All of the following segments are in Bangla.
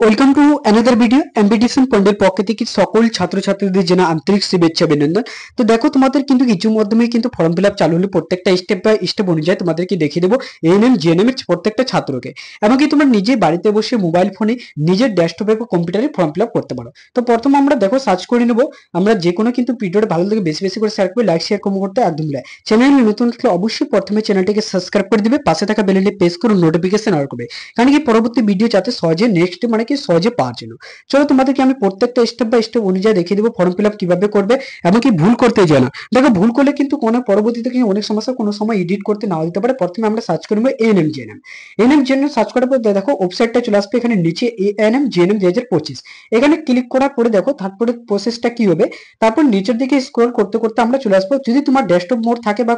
Welcome to another video. Ambition পয়েন্টের পক্ষ থেকে সকল ছাত্রছাত্রীদের জন্য আন্তরিক শুভেচ্ছা অভিনন্দন। তো দেখো, তোমাদের কিন্তু কিছু মাধ্যমে কিন্তু ফর্ম ফিল আপ চালু হলে প্রত্যেকটা স্টেপ বাই স্টেপ অনুযায়ী তোমাদেরকে দেখিয়ে দেবো এএনএম জিএনএম এর প্রত্যেকটা ছাত্রকে। এমনকি তোমরা নিজে বাড়িতে বসে মোবাইল ফোনে নিজের ডেস্কটপে বা কম্পিউটারে ফর্ম ফিল আপ করতে পারো। তো প্রথমে আমরা দেখো সার্চ করে নেবো। আমরা যে কোনো কিন্তু ভিডিওটা ভালো লাগে বেশি বেশি করে শেয়ার করবে, লাইক শেয়ার কম করতে একদম ভুলে চ্যানেলে নতুন থাকলে অবশ্যই প্রথমে চ্যানেলটিকে সাবস্ক্রাইব করে দিবে, পাশে থাকা বেল আইকনটি প্রেস করে নোটিফিকেশন অন করবে, কারণ কি পরবর্তী ভিডিও যাতে সহজে নেক্সট মানে কি সহজে পাওয়ার জন্য। চলো তোমাদেরকে আমি প্রত্যেকটা স্টেপ বাই স্টেপ অনুযায়ী দেখিয়ে দেবো ফর্ম ফিল আপ কিভাবে করবে, এমনকি ভুল করতে যায় না। দেখো, ভুল করলে কিন্তু কোনো পরবর্তীতে কিন্তু অনেক সমস্যা, কোনো সময় এডিট করতে নাও দিতে পারে। প্রথমে আমরা সার্চ করবো ANM GNM. ANM GNM search করার পর দেখো ওয়েবসাইটটা চলে আসবে, এখানে নিচে এএনএম জিএনএম 2025 এখানে ক্লিক করার পরে দেখো তারপরে প্রসেসটা কি হবে। তারপর নিচের দিকে স্ক্রল করতে করতে আমরা চলে আসবো। যদি তোমার ডেস্কটপ মোড থাকে বা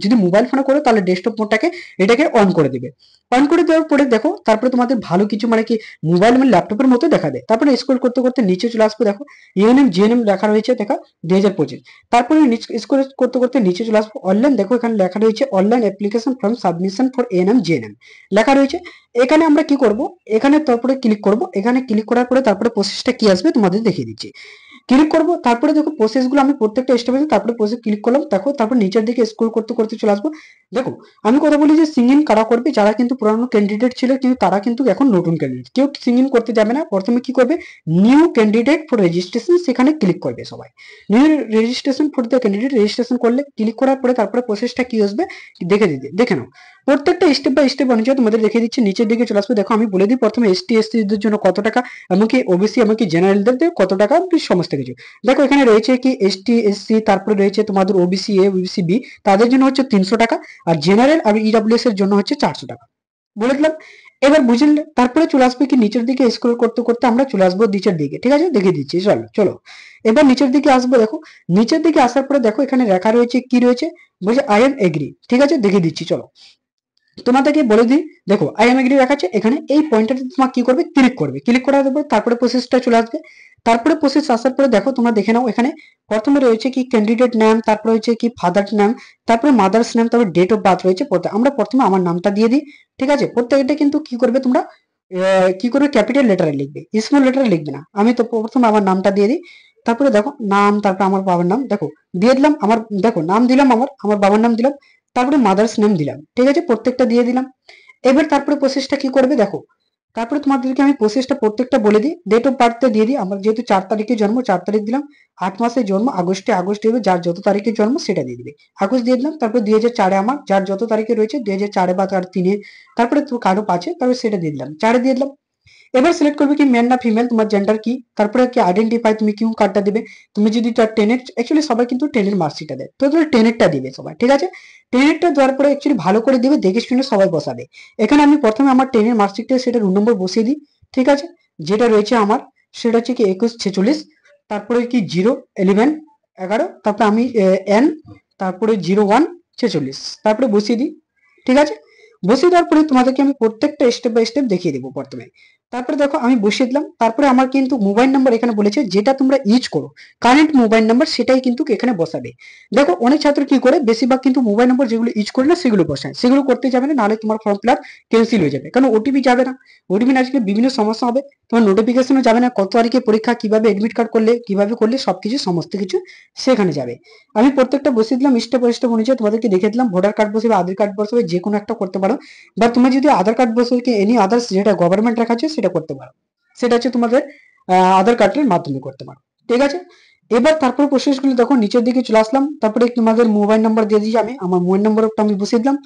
যদি মোবাইল ফোনে করো তাহলে ডেস্কটপ মোডটাকে এটাকে অন করে দিবে। অন করে দেওয়ার পরে দেখো তারপরে তোমাদের ভালো কিছু মানে কি মোবাইল মানে ল্যাপটপের মতো দেখাবে। তারপরে স্ক্রল করতে করতে নিচে চলে আসবে, দেখো ইউএনএম জিএনএম লেখা রয়েছে, দেখা 2025। তারপরে স্ক্রল করতে করতে নিচে চলে আসবো অনলাইন, দেখো এখানে লেখা রয়েছে online application form submission for ANM GNM লেখা রয়েছে। এখানে আমরা কি করব, এখানে তারপরে ক্লিক করব। এখানে ক্লিক করার পরে তারপরে প্রসেসটা কি আসবে তোমাদের দেখিয়ে দিচ্ছি। ক্লিক করব, তারপরে দেখো প্রসেসগুলো আমি প্রত্যেকটা স্টেপে তারপরে প্রসেস ক্লিক করলাম। দেখো তারপর নিচের দিকে স্ক্রল করতে করতে চলে আসবো। দেখো আমি কথা বলি যে সিং ইন কারা করবে, যারা কিন্তু পুরানো ক্যান্ডিডেট ছিল কিন্তু তারা কিন্তু এখন নতুন ক্যান্ডিডেট, কেউ সিং ইন করতে যাবে না। প্রথমে কি করবে, নিউ ক্যান্ডিডেট ফর রেজিস্ট্রেশন সেখানে ক্লিক করবে সবাই। New registration for the candidate registration করলে ক্লিক করার পরে তারপরে প্রসেসটা কি আসবে দেখে নাও। প্রত্যেকটা স্টেপ বাই স্টেপ অনুযায়ী তোমাদের দেখিয়ে দিচ্ছি। নিচের দিকে চলে আসবে, দেখো আমি বলে দিই প্রথমে এসটি এসসিদের জন্য কত টাকা, এমনকি ওবিসি এমনকি জেনারেলদের কত টাকা, সমস্ত কিছু। দেখো এখানে রয়েছে কি এসটি এসসি, তারপরে রয়েছে তোমাদের ওবিসি এ ওবিসি বি, তাদের জন্য হচ্ছে 300 টাকা, আর জেনারেল আর ইডব্লিউএস এর জন্য হচ্ছে 400 টাকা বলে দিলাম। এবার বুঝলে তারপরে চলে আসবে কি নিচের দিকে স্ক্রল করতে করতে আমরা চলে আসবো নিচের দিকে, ঠিক আছে দেখিয়ে দিচ্ছি। চলো চলো এবার নিচের দিকে আসবো। দেখো নিচের দিকে আসার পরে দেখো এখানে লেখা রয়েছে কি রয়েছে, বলছে আই এম এগ্রি, ঠিক আছে দেখিয়ে দিচ্ছি। চলো তোমাদেরকে বলে দিই, দেখো আই এম এগ্রি রাখাচ্ছে এখানে, এই পয়েন্টটাতে তোমার কি করবে, ক্লিক করবে। ক্লিক করার পর তারপরে প্রসেসটা চলে আসবে। তারপরে প্রসেস আসার পরে দেখো তোমরা দেখে নাও, এখানে প্রথমে রয়েছে কি ক্যান্ডিডেট নাম, তারপরে হচ্ছে কি ফাদার নাম, তারপরে মাদার্স নাম, তারপরে ডেট অফ বার্থ রয়েছে। আমরা প্রথমে আমার নামটা দিয়ে দিই, ঠিক আছে। প্রত্যেকটা কিন্তু কি করবে তোমরা, কি করবে ক্যাপিটাল লেটারে লিখবে, স্মল লেটারে লিখবে না। আমি তো প্রথমে আমার নামটা দিয়ে দিই। তারপরে দেখো নাম, তারপরে আমার বাবার নাম দেখো দিয়ে দিলাম। আমার দেখো নাম দিলাম, আমার বাবার নাম দিলাম, তারপরে মাদার্স নেম দিলাম, ঠিক আছে প্রত্যেকটা দিয়ে দিলাম। এবার তারপরে প্রসেসটা কি করবে দেখো, তারপরে তোমাদেরকে আমি প্রসেসটা প্রত্যেকটা বলে দিই। ডেট অফ বার্থটা দিয়ে দিই, আমার যেহেতু 4 তারিখে জন্ম 4 তারিখ দিলাম। 8 মাসে জন্ম আগস্টে আগস্ট দেবে, যার যত তারিখে জন্ম সেটা দিয়ে দিবে, আগস্ট দিয়ে দিলাম। তারপরে 2004-এ আমার যার যত তারিখে রয়েছে 2004-এ বা তার 3-এ, তারপরে তো কারো 5-এ, তারপরে সেটা দিয়ে দিলাম, 4-এ দিয়ে দিলাম। এবার সিলেক্ট করবে কি মেল না ফিমেল, তোমার জেন্ডার কি, তারপরে কি আইডেন্টিফাই তুমি কিউ কার্ডটা দিবে। তুমি যদি তার 10-এর, অ্যাকচুয়ালি সবাই কিন্তু 10-এর মার্কশিটটা দেয়, তো তুমি 10-এরটা দিবে সবাই, ঠিক আছে। 10-এরটা দেওয়ার পরে অ্যাকচুয়ালি ভালো করে দিবে, দেখে শুনে সবাই বসাবে। এখানে আমি প্রথমে আমার 10-এর মার্কশিটটা সেটা রুল নম্বর বসিয়ে দিই, ঠিক আছে। যেটা রয়েছে আমার সেটা হচ্ছে কি 2146, তারপরে কি 01111, তারপরে আমি এন, তারপরে 0146, তারপরে বসিয়ে দিই, ঠিক আছে। বসিয়ে দেওয়ার পরে তোমাদেরকে আমি প্রত্যেকটা স্টেপ বাই স্টেপ দেখিয়ে দেবো প্রথমে। তারপরে দেখো আমি বসিয়ে দিলাম। তারপরে আমার কিন্তু মোবাইল নাম্বার এখানে বলেছে যেটা তোমরা ইউজ করো, কারেন্ট মোবাইল নাম্বার সেটাই কিন্তু এখানে বসাবে। দেখো অনেক ছাত্র কি করে বেশিরভাগ কিন্তু মোবাইল নাম্বার যেগুলো ইউজ করে না সেগুলো বসায়, সেগুলো করতে যাবে না, নাহলে তোমার ফর্ম ফিল আপ ক্যান্সেল হয়ে যাবে। কারণ ওটিপি যাবে না, ওটিপি না আসলে বিভিন্ন সমস্যা হবে, তোমার নোটিফিকেশনও যাবে না, কত তারিখে পরীক্ষা, কিভাবে এডমিট কার্ড করলে, কিভাবে করলে সবকিছু সমস্ত কিছু সেখানে যাবে। আমি প্রত্যেকটা বসিয়ে দিলাম স্টেপ বাই স্টেপ অনুযায়ী, তোমাদেরকে দেখে দিলাম। ভোটার কার্ড বসবে, আধার কার্ড বসবে, যে কোনো একটা করতে পারো। বা তুমি যদি আধার কার্ড বসবে কি এনি আদার্স যেটা গভর্নমেন্ট রাখা আছে সেটা করতে পারো, সেটা হচ্ছে তোমাদের আধার কার্ডের মাধ্যমে করতে পারো, ঠিক আছে। এবার তারপর প্রসেসগুলো দেখো নিচের দিকে চলে আসলাম। তারপরে তোমাদের মোবাইল নাম্বার দিয়ে দিচ্ছি, আমি আমার মোবাইল নাম্বারটা আমি বসিয়ে দিলাম,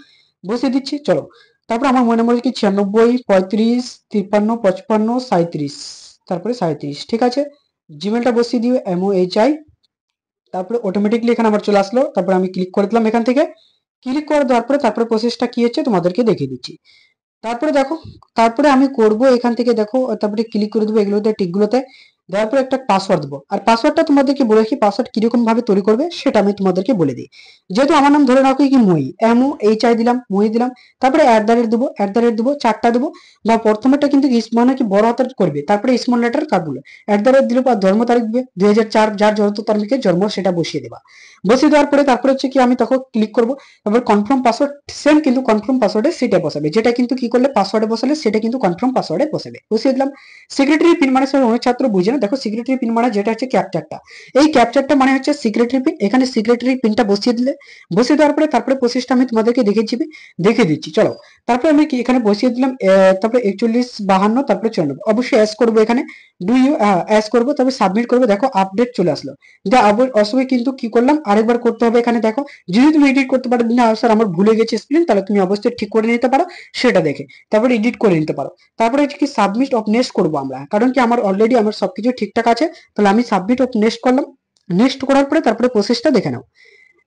বসিয়ে দিচ্ছি। চলো তারপর আমার মোবাইল নাম্বার কি 96 35 53 55 37, তারপরে 37, ঠিক আছে। জিমেলটা বসিয়ে দিও MOHI, তারপরে অটোমেটিকলি এখানে আমার চলে আসলো। তারপরে আমি ক্লিক করে দিলাম এখান থেকে। ক্লিক করে দেওয়ার পরে তারপরে প্রসেসটা কি হচ্ছে তোমাদেরকে দেখিয়ে দিচ্ছি। তারপরে দেখো, তারপরে আমি করব এখান থেকে দেখো, তারপরে ক্লিক করে দেবো এগুলোতে টিকগুলোতে। দেওয়ার পর একটা পাসওয়ার্ড দেবো, আর পাসওয়ার্ডটা তোমাদেরকে বলে রাখি পাসওয়ার্ড কিরকম ভাবে তৈরি করবে সেটা আমি তোমাদেরকে বলে দিই। যেহেতু আমার নাম ধরে রাখো কি মই, MOHI দিলাম, মই দিলাম, তারপরে @দেবো, 4টা দেবো, বা প্রথমেটা কিন্তু মানে কি বড় হাতের করবে, তারপরে স্মল লেটার কাটগুলো @দিলে, আর জন্ম তারিখ দিবে 2004, যার যত তারিখে জন্ম সেটা বসিয়ে দেবা। বসিয়ে দেওয়ার পরে তারপরে হচ্ছে কি আমি তখন ক্লিক করবো, তারপর কনফার্ম পাসওয়ার্ড, সেম কিন্তু কনফার্ম পাসওয়ার্ডে সেটা বসাবে, যেটা কিন্তু কি করলে পাসওয়ার্ডে বসালে সেটা কিন্তু কনফার্ম পাসওয়ার্ডে বসাবে। বসিয়ে দিলাম। সিক্রেটারি পিন মানে স্যার অনেক ছাত্র বুঝে না, দেখো সিক্রেটারি পিন মানে যেটা হচ্ছে ক্যাপচারটা, এই ক্যাপচারটা মানে হচ্ছে সিক্রেটারি পিন, এখানে সিক্রেটারি পিনটা বসিয়ে দিলে, বসিয়ে দেওয়ার পরে তারপরে প্রসেসটা আমি তোমাদেরকে দেখে দিচ্ছি চলো। তারপরে আমি কি এখানে বসিয়ে দিলাম, তারপরে 41 52, তারপরে 94, অবশ্যই অ্যাস করবো এখানে, ডু ইউ অ্যাস করবো, তারপরে সাবমিট করবো, দেখো আপডেট চলে আসলো। অবশ্যই কিন্তু কি করলাম আরেকবার করতে হবে এখানে, দেখো যদি তুমি এডিট করতে পারো না স্যার আমার ভুলে গেছে স্পেলিং, তাহলে তুমি অবশ্যই ঠিক করে নিতে পারো, সেটা দেখে তারপরে এডিট করে নিতে পারো। তারপরে হচ্ছে কি সাবমিট অফ নেক্সট করবো আমরা, কারণ কি আমার অলরেডি আমার সবকিছু ঠিকঠাক আছে, তাহলে আমি সাবমিট অফ নেক্সট করলাম। নেক্সট করার পরে তারপরে প্রসেসটা দেখে নাও।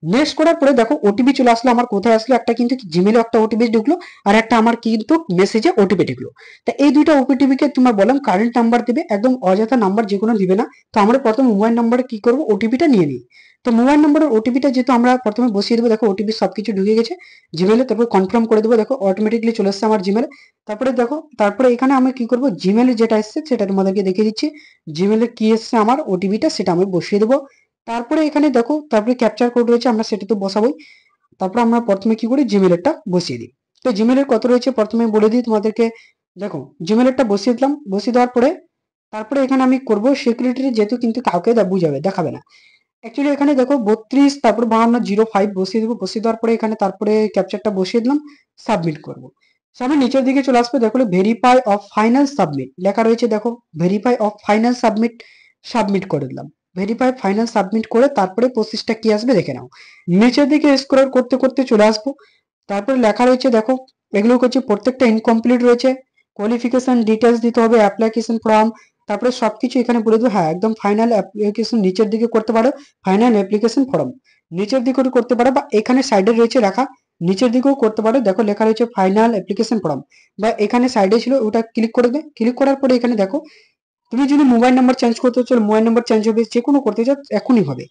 নেক্সট করার পরে দেখো ওটিপি চলে আসলো, আমার কোথায় আসলো, একটা কিন্তু জিমেলে একটা ওটিপি ঢুকলো, আর একটা আমার কিন্তু মেসেজে ওটিপি ঢুকলো। তা এই দুইটা ওটিপি কে তোমার বললাম কারেন্ট নাম্বার দিবে, একদম অযথা নাম্বার যে কোনো দিবে না। তো আমরা প্রথমে মোবাইল নাম্বারে কি করবো ওটিপিটা নিয়ে নিই। তো মোবাইল নাম্বারের ওটিপিটা যেহেতু আমরা প্রথমে বসিয়ে দেবো, দেখো ওটিপি সবকিছু ঢুকে গেছে জিমেলে, তারপর কনফার্ম করে দেবো, দেখো অটোমেটিকলি চলে আসছে আমার জিমেলে। তারপরে দেখো তারপরে এখানে আমি কি করবো জিমেলে যেটা এসছে সেটা তোমাদেরকে দেখিয়ে দিচ্ছি, জিমেলে কি এসছে আমার ওটিপিটা সেটা আমি বসিয়ে দেবো। তারপরে এখানে দেখো তারপরে ক্যাপচার কোড রয়েছে আমরা সেটা তো বসাবোই। তারপর আমরা প্রথমে কি করি জিমেলেরটা বসিয়ে দিই। তো জিমেলের কত রয়েছে প্রথমে বলে দিই তোমাদেরকে, দেখো জিমেলেরটা বসিয়ে দিলাম, বসিয়ে দেওয়ার পরে তারপরে এখানে আমি করব সিকিউরিটি, যেহেতু কিন্তু কাউকে বুঝাবে দেখাবে না। অ্যাকচুয়ালি এখানে দেখো 32 তারপর 5205 বসিয়ে দেবো, বসিয়ে দেওয়ার পরে এখানে তারপরে ক্যাপচারটা বসিয়ে দিলাম, সাবমিট করব। সাবমিট নিচের দিকে চলে আসবে, দেখো ভেরিফাই অফ ফাইনাল সাবমিট লেখা রয়েছে, দেখো verify of final submit, submit করে দিলাম। ভেরিফাই ফাইনাল সাবমিট করে তারপরে প্রসেসটা কি আসবে দেখে নাও। নিচের দিকে স্ক্রল করতে করতে চলে আসবো, তারপরে লেখা রয়েছে দেখো এগুলো হচ্ছে প্রত্যেকটা ইনকমপ্লিট রয়েছে, কোয়ালিফিকেশন ডিটেলস দিতে হবে, অ্যাপ্লিকেশন ফর্ম, তারপরে সবকিছু এখানে বলে দেবো। হ্যাঁ একদম ফাইনাল অ্যাপ্লিকেশন নিচের দিকে করতে পারো, ফাইনাল অ্যাপ্লিকেশন ফর্ম নিচের দিকে করতে পারো, বা এখানে সাইডে রয়েছে লেখা নিচের দিকেও করতে পারো, দেখো লেখা রয়েছে ফাইনাল অ্যাপ্লিকেশন ফর্ম, বা এখানে সাইডে ছিল ওটা ক্লিক করে দে। ক্লিক করার পরে এখানে দেখো তুমি যদি মোবাইল নাম্বার চেঞ্জ করতে চাও মোবাইল নাম্বার চেঞ্জ হবে, যে কোনো করতে চাও এখনই হবে।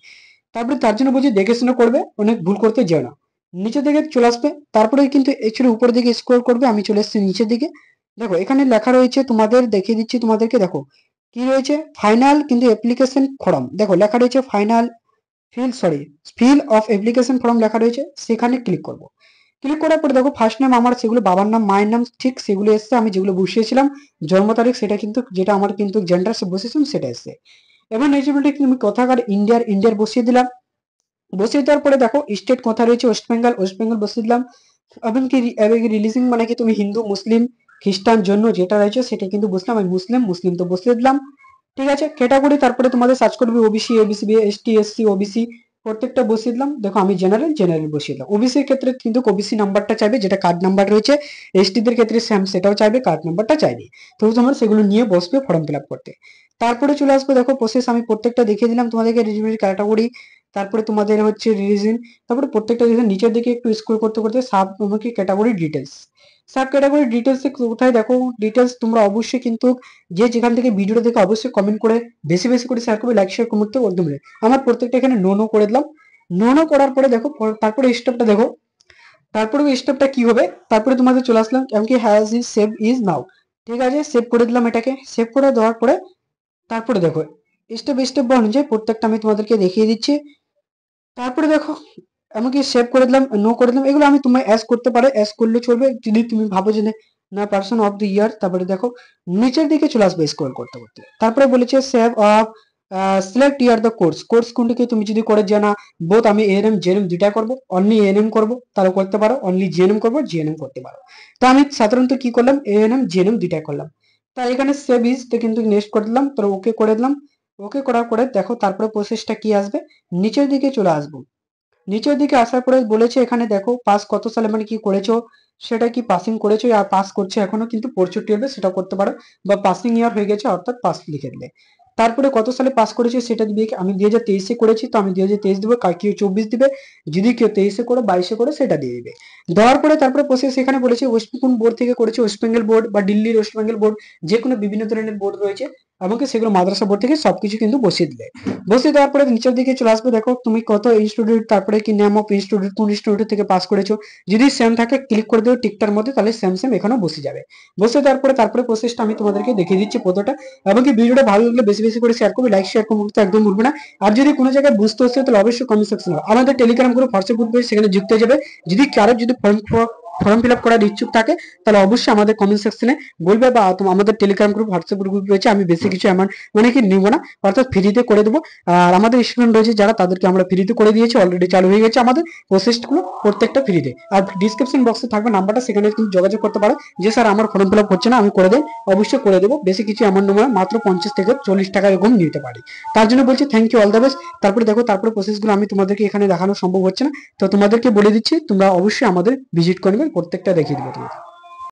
তারপরে তার জন্য বলছি দেখে শুনে করবে, অনেক ভুল করতে যেও না। নিচের দিকে চলে আসবে, তারপরে কিন্তু এক্চুয়ালি উপরের দিকে স্ক্রল করবে, আমি চলে এসেছি নিচের দিকে। দেখো এখানে লেখা রয়েছে, তোমাদের দেখিয়ে দিচ্ছি তোমাদেরকে, দেখো কি রয়েছে ফাইনাল কিন্তু অ্যাপ্লিকেশন ফর্ম, দেখো লেখা রয়েছে final fill of application form লেখা রয়েছে, সেখানে ক্লিক করব। ক্লিক করার পরে দেখো ফার্স্ট নেম আমার সেগুলো বাবার নাম মায়ের নাম ঠিক সেগুলো এসছে, আমি যেগুলো বসিয়েছিলাম জন্ম তারিখ সেটা কিন্তু যেটা আমার কিন্তু জেন্ডার বসিয়েছিলাম সেটা এসছে। এবার নেক্সট কিন্তু আমি কোথাকার ইন্ডিয়ার বসিয়ে দিলাম। বসিয়ে দেওয়ার পরে দেখো স্টেট কোথা রয়েছে ওয়েস্ট বেঙ্গল বসিয়ে দিলাম। এমনকি রিলিজিং মানে কি তুমি হিন্দু মুসলিম খ্রিস্টান জন্য যেটা রয়েছে সেটা কিন্তু বুঝলাম, আমি মুসলিম তো বসিয়ে দিলাম। ঠিক আছে ক্যাটাগরি তারপরে তোমাদের সার্চ করবে OBC ABC ST SC OBC প্রত্যেকটা বসিয়ে দিলাম। দেখো আমি জেনারেল বসিয়ে দিলাম। ওবিসির ক্ষেত্রে কিন্তু ওবিসি নাম্বারটা চাইবে যেটা কার্ড নাম্বার রয়েছে, এসটিদের ক্ষেত্রে স্যাম সেটাও চাইবে, কার্ড নাম্বারটা চাইবে। তো তোমরা সেগুলো নিয়ে বসবে ফর্ম ফিল আপ করতে। তারপরে চলে আসবে দেখো প্রসেস, আমি প্রত্যেকটা দেখিয়ে দিলাম তোমাদেরকে, ক্যাটাগরি, তারপরে তোমাদের হচ্ছে রিলিজন, তারপরে প্রত্যেকটা রিলিজন নিচের দিকে একটু স্ক্রল করতে করতে সাব আমাকে category details, sub category details কোথায় দেখো ডিটেলস তোমরা অবশ্যই কিন্তু যে যেখান থেকে ভিডিওটা দেখে অবশ্যই কমেন্ট করে বেশি বেশি করে শেয়ার করবে, লাইক শেয়ার করতে একদম নেই। আমার প্রত্যেকটা এখানে নো করে দিলাম। নো করার পরে দেখো তারপরে স্টেপটা দেখো, তারপরে স্টেপটা কি হবে, তারপরে তোমাদের চলে আসলাম এমনকি has is save is now, ঠিক আছে সেভ করে দিলাম, এটাকে সেভ করে দেওয়ার পরে তারপরে দেখো স্টেপ অনুযায়ী প্রত্যেকটা আমি তোমাদেরকে দেখিয়ে দিচ্ছি। তারপরে দেখো আমাকে সেভ করে দিলাম, নো করে দিলাম, এগুলো আমি তুমি অ্যাস করতে পারো, অ্যাস করলে চলবে যদি তুমি ভাবো যে না পার্সন অফ দ্য ইয়ার। তারপরে দেখো নিচের দিকে চলে আসবে স্ক্রল করতে করতে, তারপরে বলেছে save of select year the course কোনটিকে তুমি যদি করে যে না বোথ আমি এএনএম জেএনএম দুইটা করবো, অনলি এএনএম করবো তাহলে করতে পারো, অনলি জিএনএম করবো জিএনএম করতে পারো। তো আমি সাধারণত কি করলাম এএনএম জিএনএম দুইটা করলাম। তাই এখানে সেভ ইজ তো কিন্তু নেক্সট করে দিলাম, তো ওকে করে দিলাম। ওকে করার পরে দেখো তারপরে প্রসেসটা কি আসবে, নিচের দিকে চলে আসবো। নিচের দিকে আসার পরে বলেছে এখানে দেখো পাস কত সালে মানে কি করেছো, সেটা কি পাসিং করেছো আর পাস করছে এখনো কিন্তু পড়ছো 12 সেটা করতে পারো, বা পাসিং ইয়ার হয়ে গেছে অর্থাৎ পাস লিখে দিলে। তারপরে কত সালে পাস করেছে সেটা দিবে, আমি 2023-এ করেছি তো আমি 2023 দেবো, কেউ 24 দিবে, যদি কেউ 23-এ করে 22-এ করে সেটা দিয়ে দিবে। দেওয়ার পরে তারপরে প্রসেস এখানে বলেছে ওয়েস্ট কোন বোর্ড থেকে করেছে, ওয়েস্ট বেঙ্গল বোর্ড বা দিল্লির ওয়েস্ট বেঙ্গল বোর্ড, যে কোনো বিভিন্ন ধরনের বোর্ড রয়েছে আমাকে সেগুলো মাদ্রাসা বোর্ড থেকে সবকিছু কিন্তু বসিয়ে দিলে। বসিয়ে দেওয়ার পরে নিচের দিকে চলে আসবে, দেখো তুমি কত ইনস্টিটিউট, তারপরে কি নেম অফ ইনস্টিটিউট, কোন ইনস্টিটিউট থেকে পাস করেছো, যদি সেম থাকে ক্লিক করে দেবো টিকটার মধ্যে, তাহলে সেম সেম এখানেও বসে যাবে। বসে দেওয়ার পরে তারপরে প্রসেসটা আমি তোমাদেরকে দেখিয়ে দিচ্ছি পুরোটা। এবং কি ভিডিওটা ভালো লাগলে বেশি বেশি করে শেয়ার করবে, লাইক শেয়ার করতে একদম ভুলবে না। আর যদি কোনো জায়গায় বুঝতে হচ্ছে তাহলে অবশ্যই কমেন্ট সেকশনে আমাদের টেলিগ্রাম গ্রুপ, হোয়াটসঅ্যাপ গ্রুপ সেখানে যুক্ত হয়ে যাবে। যদি কারোর যদি ফর্ম ফিল আপ করার ইচ্ছুক থাকে তাহলে অবশ্যই আমাদের কমেন্ট সেকশনে বলবে, বা আমাদের টেলিগ্রাম গ্রুপ, হোয়াটসঅ্যাপ গ্রুপ রয়েছে, আমি বেশি কিছু এমন মানে কি নিব না, অর্থাৎ ফ্রিতে করে দেবো। আর আমাদের স্টুডেন্ট রয়েছে যারা, তাদেরকে আমরা ফ্রিতে করে দিয়েছি, অলরেডি চালু হয়ে গেছে আমাদের প্রসেসগুলো প্রত্যেকটা ফ্রিতে। আর ডিসক্রিপশন বক্সে থাকবে নাম্বারটা, সেখানে তুমি যোগাযোগ করতে পারো যে স্যার আমার ফর্ম ফিল আপ হচ্ছে না, আমি করে দেই, অবশ্যই করে দেবো। বেশি কিছু এমন নয়, মাত্র 50 থেকে 40 টাকা এরকম নিতে পারি। তার জন্য বলছি thank you, all the best. তারপরে দেখো, তারপরে প্রসেসগুলো আমি তোমাদেরকে এখানে দেখানো সম্ভব হচ্ছে না, তো তোমাদেরকে বলে দিচ্ছি, তোমরা অবশ্যই আমাদের ভিজিট করবে, প্রত্যেকটা দেখিয়ে দেবো তোমাদের।